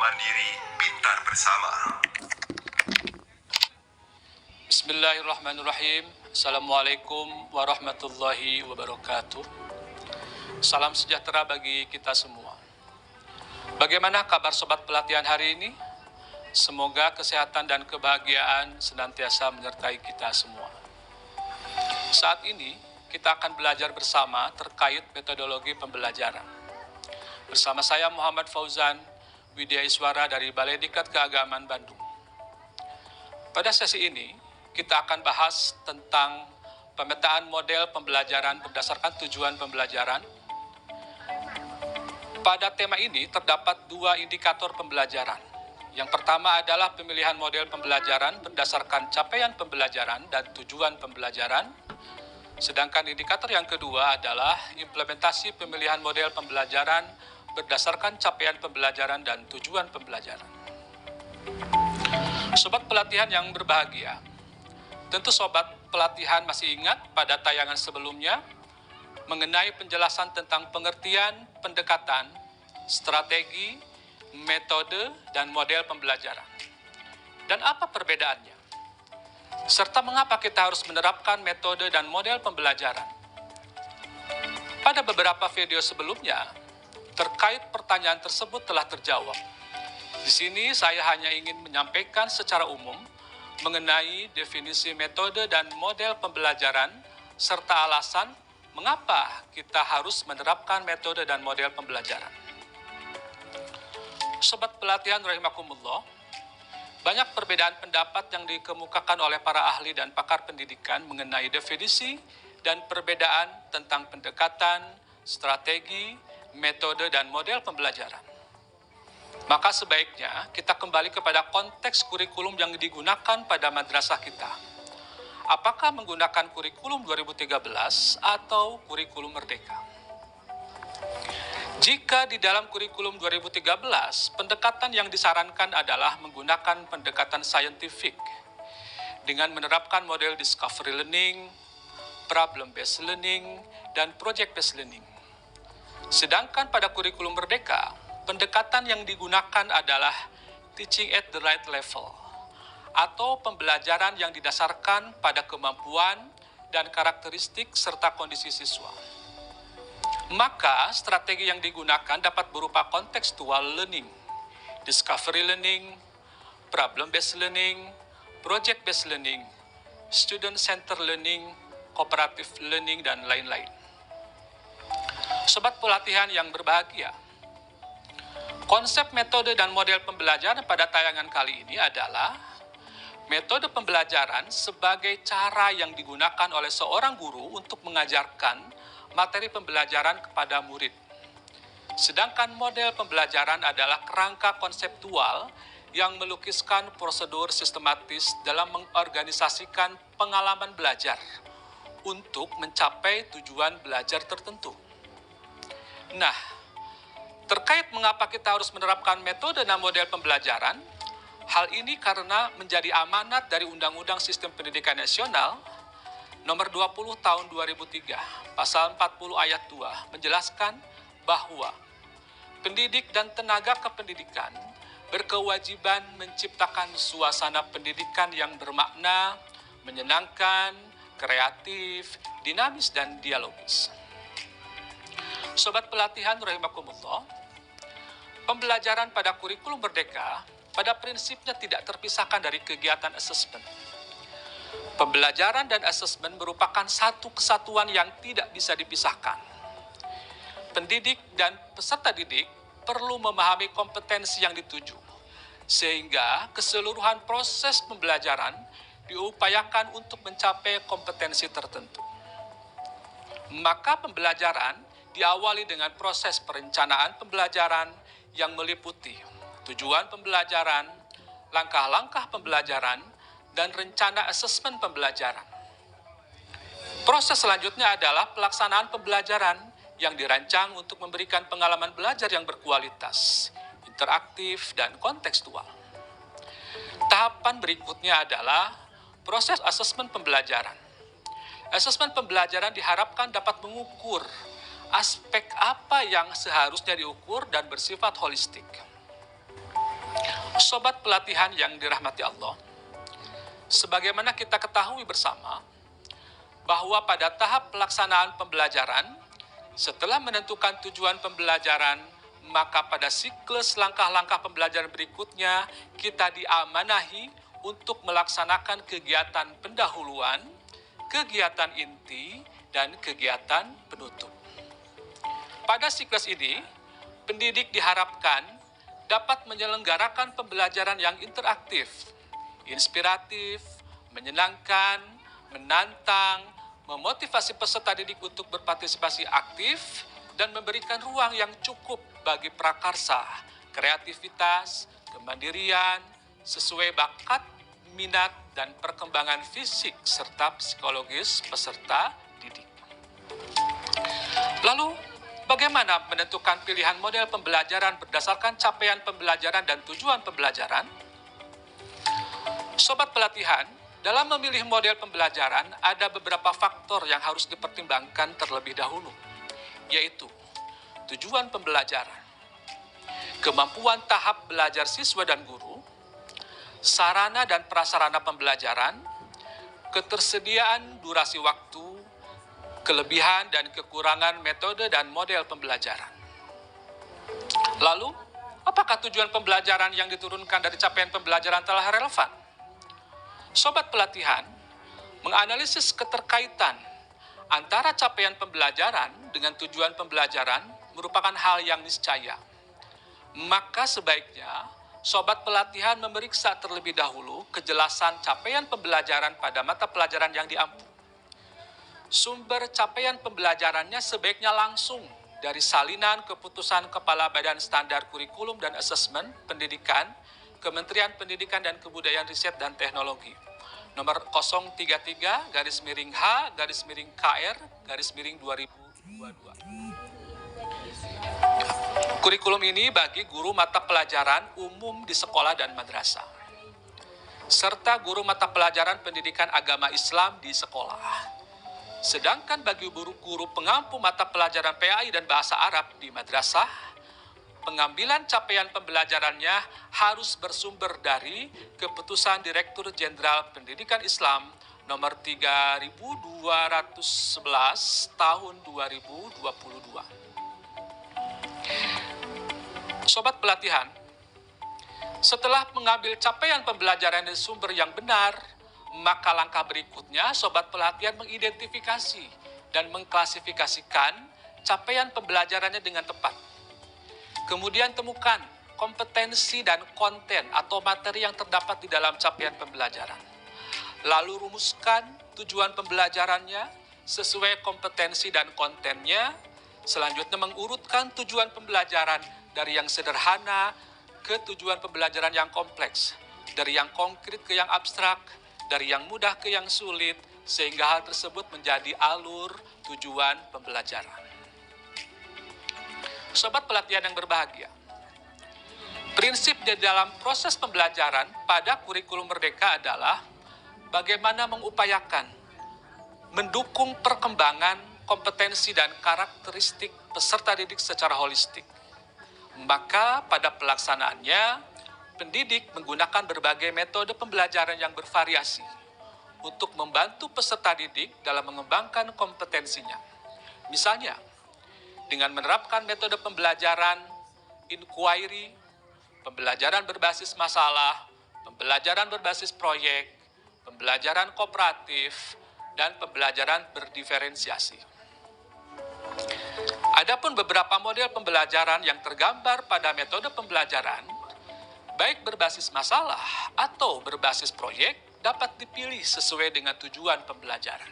Mandiri Pintar Bersama. Bismillahirrahmanirrahim. Assalamualaikum warahmatullahi wabarakatuh. Salam sejahtera bagi kita semua. Bagaimana kabar sobat pelatihan hari ini? Semoga kesehatan dan kebahagiaan senantiasa menyertai kita semua. Saat ini kita akan belajar bersama terkait metodologi pembelajaran. Bersama saya Muhammad Fauzan Widya Iswara dari Balai Diklat Keagamaan Bandung. Pada sesi ini kita akan bahas tentang pemetaan model pembelajaran berdasarkan tujuan pembelajaran. Pada tema ini terdapat dua indikator pembelajaran. Yang pertama adalah pemilihan model pembelajaran berdasarkan capaian pembelajaran dan tujuan pembelajaran. Sedangkan indikator yang kedua adalah implementasi pemilihan model pembelajaran berdasarkan capaian pembelajaran dan tujuan pembelajaran. Sobat pelatihan yang berbahagia, tentu sobat pelatihan masih ingat pada tayangan sebelumnya mengenai penjelasan tentang pengertian, pendekatan, strategi, metode, dan model pembelajaran. Dan apa perbedaannya? Serta mengapa kita harus menerapkan metode dan model pembelajaran. Pada beberapa video sebelumnya, terkait pertanyaan tersebut telah terjawab. Di sini saya hanya ingin menyampaikan secara umum mengenai definisi metode dan model pembelajaran serta alasan mengapa kita harus menerapkan metode dan model pembelajaran. Sobat pelatihan rahimakumullah, banyak perbedaan pendapat yang dikemukakan oleh para ahli dan pakar pendidikan mengenai definisi dan perbedaan tentang pendekatan, strategi, metode, dan model pembelajaran. Maka sebaiknya kita kembali kepada konteks kurikulum yang digunakan pada madrasah kita. Apakah menggunakan kurikulum 2013 atau kurikulum Merdeka? Jika di dalam kurikulum 2013, pendekatan yang disarankan adalah menggunakan pendekatan saintifik dengan menerapkan model discovery learning, problem-based learning, dan project-based learning. Sedangkan pada kurikulum Merdeka, pendekatan yang digunakan adalah teaching at the right level, atau pembelajaran yang didasarkan pada kemampuan dan karakteristik serta kondisi siswa. Maka, strategi yang digunakan dapat berupa kontekstual learning, discovery learning, problem-based learning, project-based learning, student-centered learning, cooperative learning, dan lain-lain. Sobat pelatihan yang berbahagia, konsep metode dan model pembelajaran pada tayangan kali ini adalah metode pembelajaran sebagai cara yang digunakan oleh seorang guru untuk mengajarkan materi pembelajaran kepada murid. Sedangkan model pembelajaran adalah kerangka konseptual yang melukiskan prosedur sistematis dalam mengorganisasikan pengalaman belajar untuk mencapai tujuan belajar tertentu. Nah, terkait mengapa kita harus menerapkan metode dan model pembelajaran, hal ini karena menjadi amanat dari Undang-Undang Sistem Pendidikan Nasional Nomor 20 Tahun 2003, Pasal 40 Ayat 2 menjelaskan bahwa pendidik dan tenaga kependidikan berkewajiban menciptakan suasana pendidikan yang bermakna, menyenangkan, kreatif, dinamis, dan dialogis. Sobat pelatihan rahimakumullah, pembelajaran pada kurikulum Merdeka pada prinsipnya tidak terpisahkan dari kegiatan asesmen. Pembelajaran dan asesmen merupakan satu kesatuan yang tidak bisa dipisahkan. Pendidik dan peserta didik perlu memahami kompetensi yang dituju, sehingga keseluruhan proses pembelajaran diupayakan untuk mencapai kompetensi tertentu. Maka pembelajaran diawali dengan proses perencanaan pembelajaran yang meliputi tujuan pembelajaran, langkah-langkah pembelajaran, dan rencana asesmen pembelajaran. Proses selanjutnya adalah pelaksanaan pembelajaran yang dirancang untuk memberikan pengalaman belajar yang berkualitas, interaktif, dan kontekstual. Tahapan berikutnya adalah proses asesmen pembelajaran. Asesmen pembelajaran diharapkan dapat mengukur aspek apa yang seharusnya diukur dan bersifat holistik. Sobat pelatihan yang dirahmati Allah, sebagaimana kita ketahui bersama bahwa pada tahap pelaksanaan pembelajaran, setelah menentukan tujuan pembelajaran, maka pada siklus langkah-langkah pembelajaran berikutnya, kita diamanahi untuk melaksanakan kegiatan pendahuluan, kegiatan inti, dan kegiatan penutup. Pada siklus ini, pendidik diharapkan dapat menyelenggarakan pembelajaran yang interaktif, inspiratif, menyenangkan, menantang, memotivasi peserta didik untuk berpartisipasi aktif, dan memberikan ruang yang cukup bagi prakarsa, kreativitas, kemandirian, sesuai bakat, minat, dan perkembangan fisik serta psikologis peserta didik. Lalu, bagaimana menentukan pilihan model pembelajaran berdasarkan capaian pembelajaran dan tujuan pembelajaran? Sobat pelatihan, dalam memilih model pembelajaran ada beberapa faktor yang harus dipertimbangkan terlebih dahulu, yaitu tujuan pembelajaran, kemampuan tahap belajar siswa dan guru, sarana dan prasarana pembelajaran, ketersediaan durasi waktu, kelebihan dan kekurangan metode dan model pembelajaran. Lalu, apakah tujuan pembelajaran yang diturunkan dari capaian pembelajaran telah relevan? Sobat pelatihan, menganalisis keterkaitan antara capaian pembelajaran dengan tujuan pembelajaran merupakan hal yang niscaya. Maka sebaiknya, sobat pelatihan memeriksa terlebih dahulu kejelasan capaian pembelajaran pada mata pelajaran yang diampu. Sumber capaian pembelajarannya sebaiknya langsung dari salinan keputusan Kepala Badan Standar Kurikulum dan Asesmen Pendidikan, Kementerian Pendidikan dan Kebudayaan Riset dan Teknologi, nomor 033-H-KR-2022. Kurikulum ini bagi guru mata pelajaran umum di sekolah dan madrasah, serta guru mata pelajaran pendidikan agama Islam di sekolah. Sedangkan bagi guru pengampu mata pelajaran PAI dan bahasa Arab di madrasah, pengambilan capaian pembelajarannya harus bersumber dari Keputusan Direktur Jenderal Pendidikan Islam nomor 3211 tahun 2022. Sobat pelatihan, setelah mengambil capaian pembelajaran dari sumber yang benar, maka langkah berikutnya sobat pelatihan mengidentifikasi dan mengklasifikasikan capaian pembelajarannya dengan tepat. Kemudian temukan kompetensi dan konten atau materi yang terdapat di dalam capaian pembelajaran. Lalu rumuskan tujuan pembelajarannya sesuai kompetensi dan kontennya. Selanjutnya mengurutkan tujuan pembelajaran dari yang sederhana ke tujuan pembelajaran yang kompleks, dari yang konkret ke yang abstrak, dari yang mudah ke yang sulit, sehingga hal tersebut menjadi alur tujuan pembelajaran. Sobat pelatihan yang berbahagia, prinsip di dalam proses pembelajaran pada kurikulum merdeka adalah bagaimana mengupayakan, mendukung perkembangan kompetensi dan karakteristik peserta didik secara holistik. Maka pada pelaksanaannya, pendidik menggunakan berbagai metode pembelajaran yang bervariasi untuk membantu peserta didik dalam mengembangkan kompetensinya. Misalnya, dengan menerapkan metode pembelajaran inquiry, pembelajaran berbasis masalah, pembelajaran berbasis proyek, pembelajaran kooperatif, dan pembelajaran berdiferensiasi. Adapun beberapa model pembelajaran yang tergambar pada metode pembelajaran, baik berbasis masalah atau berbasis proyek, dapat dipilih sesuai dengan tujuan pembelajaran.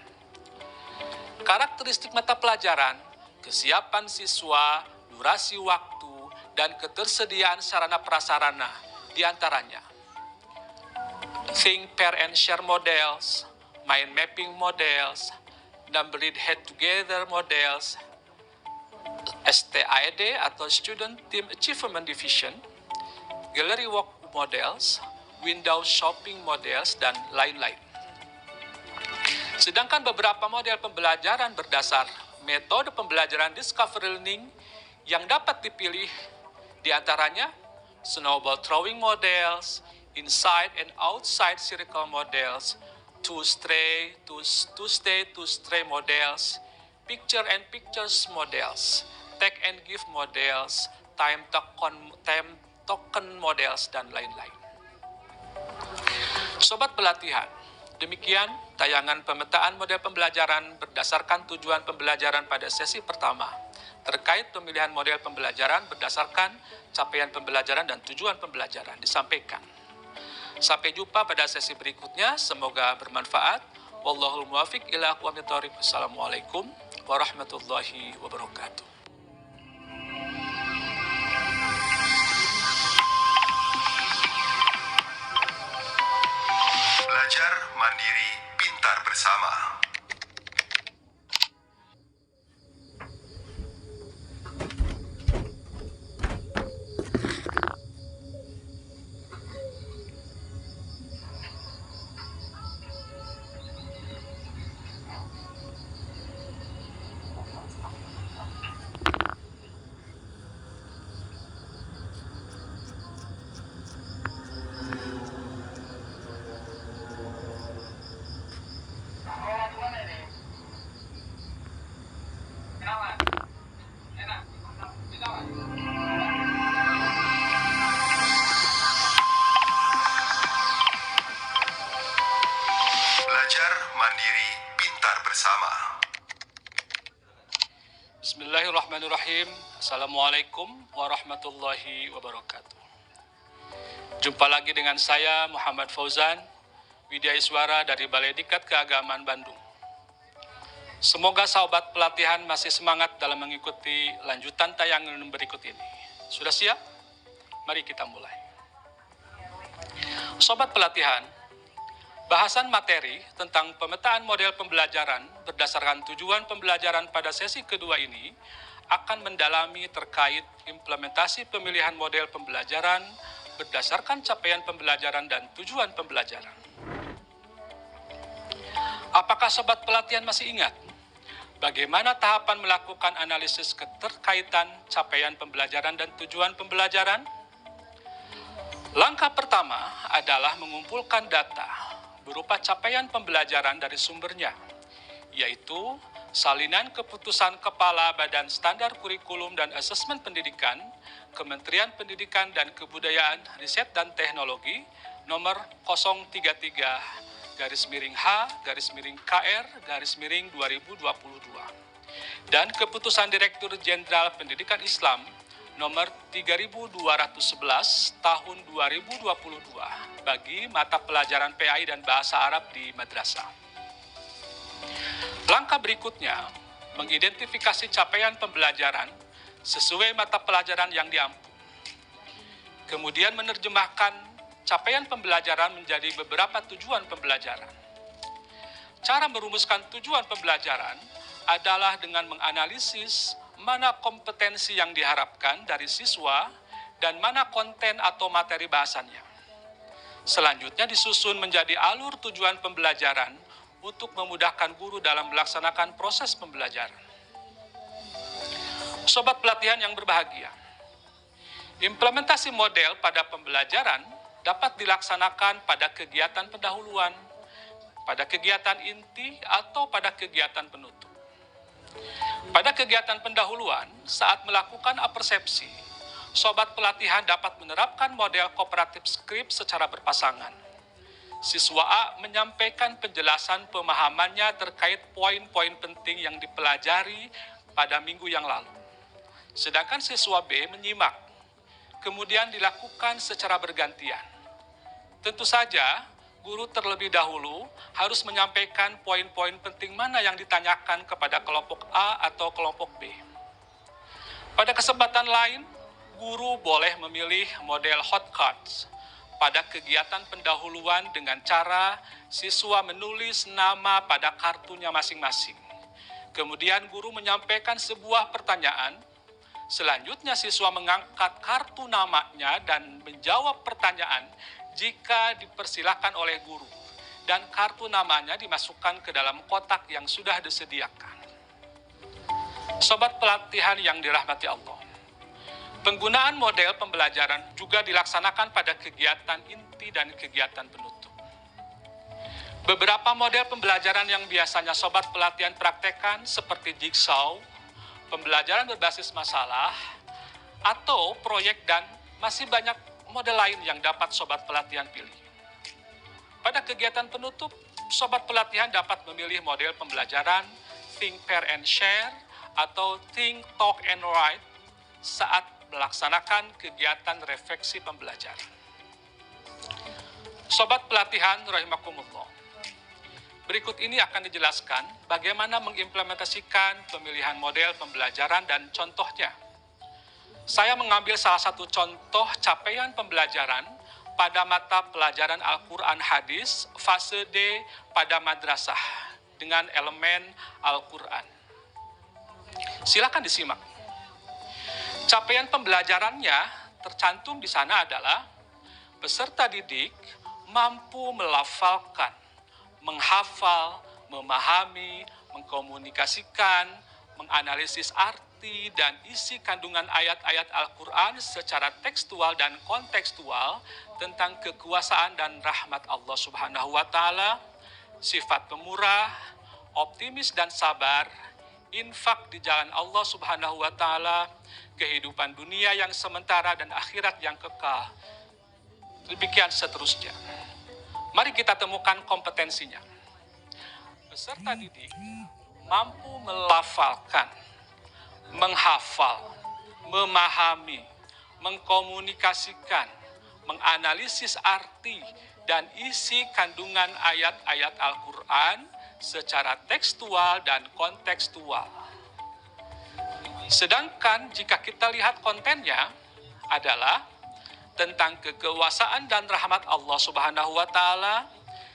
Karakteristik mata pelajaran, kesiapan siswa, durasi waktu, dan ketersediaan sarana prasarana, diantaranya Think, Pair, and Share models, Mind Mapping models, Numbered Head-Together models, STID atau Student Team Achievement Division, Gallery Walk models, Window Shopping models, dan lain-lain. Sedangkan beberapa model pembelajaran berdasar metode pembelajaran Discovery Learning yang dapat dipilih diantaranya snowball throwing models, inside and outside circle models, two stray, two stay, two stray models, picture and pictures models, take and give models, time token models, dan lain-lain. Sobat pelatihan, demikian tayangan pemetaan model pembelajaran berdasarkan tujuan pembelajaran pada sesi pertama terkait pemilihan model pembelajaran berdasarkan capaian pembelajaran dan tujuan pembelajaran disampaikan. Sampai jumpa pada sesi berikutnya, semoga bermanfaat. Wallahul muwaffiq ila aqwamit thoriq. Wassalamualaikum warahmatullahi wabarakatuh. Belajar mandiri, pintar bersama. Belajar mandiri, pintar bersama. Bismillahirrahmanirrahim. Assalamualaikum warahmatullahi wabarakatuh. Jumpa lagi dengan saya Muhammad Fauzan, Widyaiswara dari Balai Diklat Keagamaan Bandung. Semoga sahabat pelatihan masih semangat dalam mengikuti lanjutan tayangan berikut ini. Sudah siap? Mari kita mulai. Sobat pelatihan, bahasan materi tentang pemetaan model pembelajaran berdasarkan tujuan pembelajaran pada sesi kedua ini akan mendalami terkait implementasi pemilihan model pembelajaran berdasarkan capaian pembelajaran dan tujuan pembelajaran. Apakah sobat pelatihan masih ingat bagaimana tahapan melakukan analisis keterkaitan capaian pembelajaran dan tujuan pembelajaran? Langkah pertama adalah mengumpulkan data berupa capaian pembelajaran dari sumbernya, yaitu Salinan Keputusan Kepala Badan Standar Kurikulum dan Asesmen Pendidikan, Kementerian Pendidikan dan Kebudayaan, Riset dan Teknologi, nomor 033-H-KR-2022, dan Keputusan Direktur Jenderal Pendidikan Islam, nomor 3211 tahun 2022 bagi mata pelajaran PAI dan Bahasa Arab di madrasah. Langkah berikutnya, mengidentifikasi capaian pembelajaran sesuai mata pelajaran yang diampu. Kemudian menerjemahkan capaian pembelajaran menjadi beberapa tujuan pembelajaran. Cara merumuskan tujuan pembelajaran adalah dengan menganalisis mana kompetensi yang diharapkan dari siswa dan mana konten atau materi bahasannya. Selanjutnya disusun menjadi alur tujuan pembelajaran untuk memudahkan guru dalam melaksanakan proses pembelajaran. Sobat pelatihan yang berbahagia, implementasi model pada pembelajaran dapat dilaksanakan pada kegiatan pendahuluan, pada kegiatan inti, atau pada kegiatan penutup. Pada kegiatan pendahuluan, saat melakukan apersepsi, sobat pelatihan dapat menerapkan model kooperatif skrip secara berpasangan. Siswa A menyampaikan penjelasan pemahamannya terkait poin-poin penting yang dipelajari pada minggu yang lalu. Sedangkan siswa B menyimak, kemudian dilakukan secara bergantian. Tentu saja, guru terlebih dahulu harus menyampaikan poin-poin penting mana yang ditanyakan kepada kelompok A atau kelompok B. Pada kesempatan lain, guru boleh memilih model hot cards pada kegiatan pendahuluan dengan cara siswa menulis nama pada kartunya masing-masing. Kemudian guru menyampaikan sebuah pertanyaan. Selanjutnya siswa mengangkat kartu namanya dan menjawab pertanyaan jika dipersilakan oleh guru, dan kartu namanya dimasukkan ke dalam kotak yang sudah disediakan. Sobat pelatihan yang dirahmati Allah, Penggunaan model pembelajaran juga dilaksanakan pada kegiatan inti dan kegiatan penutup. Beberapa model pembelajaran yang biasanya sobat pelatihan praktekkan seperti jigsaw, pembelajaran berbasis masalah, atau proyek dan masih banyak model lain yang dapat sobat pelatihan pilih. Pada kegiatan penutup, sobat pelatihan dapat memilih model pembelajaran Think, Pair, and Share atau Think, Talk, and Write saat melaksanakan kegiatan refleksi pembelajaran. Sobat pelatihan rahimakumullah, berikut ini akan dijelaskan bagaimana mengimplementasikan pemilihan model pembelajaran dan contohnya. Saya mengambil salah satu contoh capaian pembelajaran pada mata pelajaran Al-Quran Hadis fase D pada madrasah dengan elemen Al-Quran. Silakan disimak. Capaian pembelajarannya tercantum di sana adalah peserta didik mampu melafalkan, menghafal, memahami, mengkomunikasikan, menganalisis arti dan isi kandungan ayat-ayat Al-Quran secara tekstual dan kontekstual tentang kekuasaan dan rahmat Allah Subhanahu wa Ta'ala, sifat pemurah, optimis dan sabar, infak di jalan Allah Subhanahu wa Ta'ala, kehidupan dunia yang sementara dan akhirat yang kekal. Demikian seterusnya. Mari kita temukan kompetensinya. Peserta didik mampu melafalkan, menghafal, memahami, mengkomunikasikan, menganalisis arti dan isi kandungan ayat-ayat Al-Quran secara tekstual dan kontekstual. Sedangkan jika kita lihat kontennya adalah tentang kekuasaan dan rahmat Allah Subhanahu wa Ta'ala,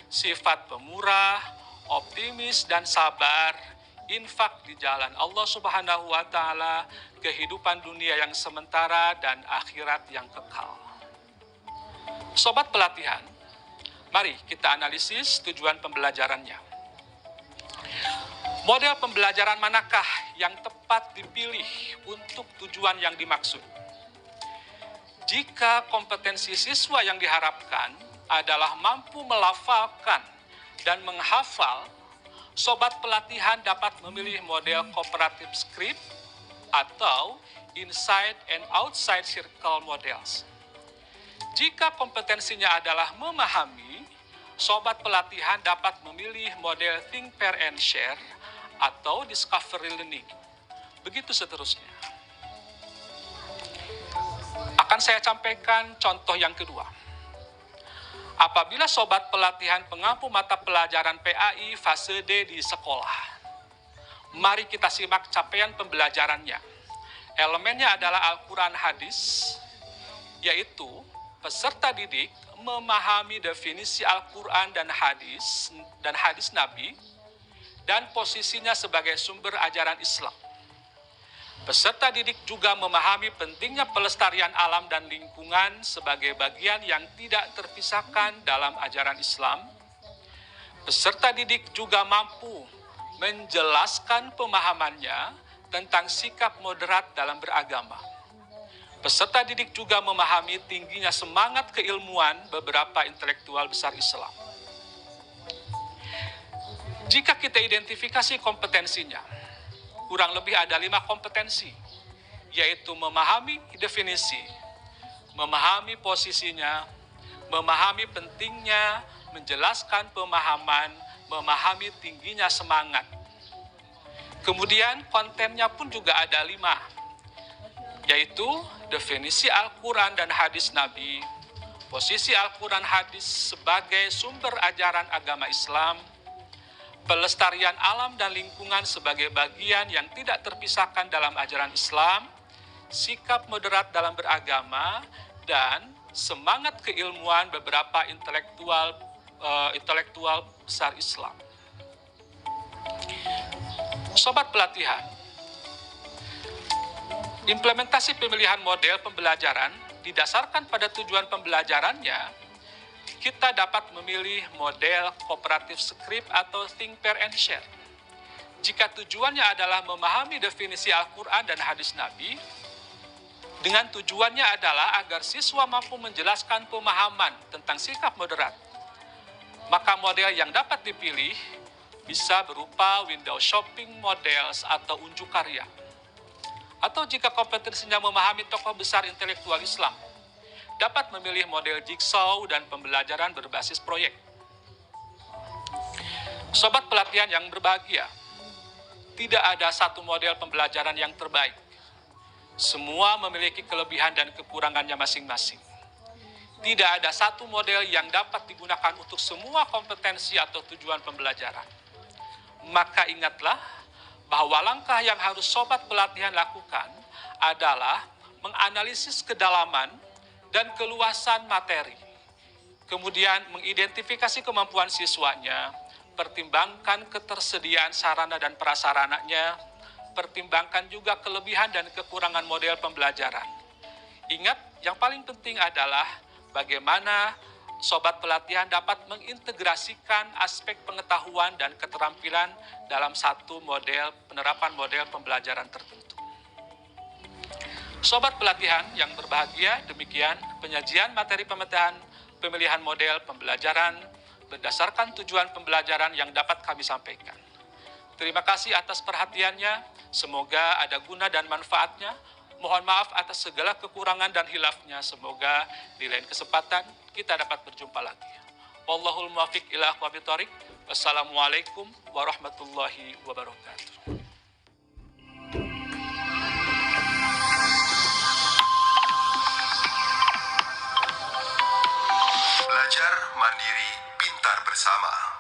sifat pemurah, optimis dan sabar, infak di jalan Allah Subhanahu wa Ta'ala, kehidupan dunia yang sementara dan akhirat yang kekal. Sobat pelatihan, mari kita analisis tujuan pembelajarannya. Model pembelajaran manakah yang tepat dipilih untuk tujuan yang dimaksud? Jika kompetensi siswa yang diharapkan adalah mampu melafalkan dan menghafal, sobat pelatihan dapat memilih model cooperative script atau inside and outside circle models. Jika kompetensinya adalah memahami, sobat pelatihan dapat memilih model Think, Pair, and Share atau discovery learning. Begitu seterusnya. Akan saya sampaikan contoh yang kedua. Apabila sobat pelatihan pengampu mata pelajaran PAI fase D di sekolah, mari kita simak capaian pembelajarannya. Elemennya adalah Al-Quran Hadis, yaitu peserta didik memahami definisi Al-Quran dan hadis Nabi, dan posisinya sebagai sumber ajaran Islam. Peserta didik juga memahami pentingnya pelestarian alam dan lingkungan sebagai bagian yang tidak terpisahkan dalam ajaran Islam. Peserta didik juga mampu menjelaskan pemahamannya tentang sikap moderat dalam beragama. Peserta didik juga memahami tingginya semangat keilmuan beberapa intelektual besar Islam. Jika kita identifikasi kompetensinya, kurang lebih ada 5 kompetensi, yaitu memahami definisi, memahami posisinya, memahami pentingnya, menjelaskan pemahaman, memahami tingginya semangat. Kemudian kontennya pun juga ada 5, yaitu definisi Al-Quran dan hadis Nabi, posisi Al-Quran hadis sebagai sumber ajaran agama Islam, pelestarian alam dan lingkungan sebagai bagian yang tidak terpisahkan dalam ajaran Islam, sikap moderat dalam beragama, dan semangat keilmuan beberapa intelektual besar Islam. Sobat pelatihan, implementasi pemilihan model pembelajaran didasarkan pada tujuan pembelajarannya. Kita dapat memilih model cooperative script atau Think, Pair, and Share. Jika tujuannya adalah memahami definisi Al-Quran dan hadis Nabi, dengan tujuannya adalah agar siswa mampu menjelaskan pemahaman tentang sikap moderat. Maka model yang dapat dipilih bisa berupa window shopping models atau unjuk karya. Atau jika kompetensinya memahami tokoh besar intelektual Islam, dapat memilih model jigsaw dan pembelajaran berbasis proyek. Sobat pelatihan yang berbahagia, tidak ada satu model pembelajaran yang terbaik. Semua memiliki kelebihan dan kekurangannya masing-masing. Tidak ada satu model yang dapat digunakan untuk semua kompetensi atau tujuan pembelajaran. Maka ingatlah bahwa langkah yang harus sobat pelatihan lakukan adalah menganalisis kedalaman dan keluasan materi. Kemudian mengidentifikasi kemampuan siswanya, pertimbangkan ketersediaan sarana dan prasarananya, pertimbangkan juga kelebihan dan kekurangan model pembelajaran. Ingat, yang paling penting adalah bagaimana sobat pelatihan dapat mengintegrasikan aspek pengetahuan dan keterampilan dalam satu penerapan model pembelajaran tertentu. Sobat pelatihan yang berbahagia, demikian penyajian materi pemilihan model pembelajaran berdasarkan tujuan pembelajaran yang dapat kami sampaikan. Terima kasih atas perhatiannya, semoga ada guna dan manfaatnya. Mohon maaf atas segala kekurangan dan hilafnya, semoga di lain kesempatan kita dapat berjumpa lagi. Wallahul muwaffiq ila aqwamit thoriq. Wassalamualaikum warahmatullahi wabarakatuh. Belajar mandiri, pintar bersama.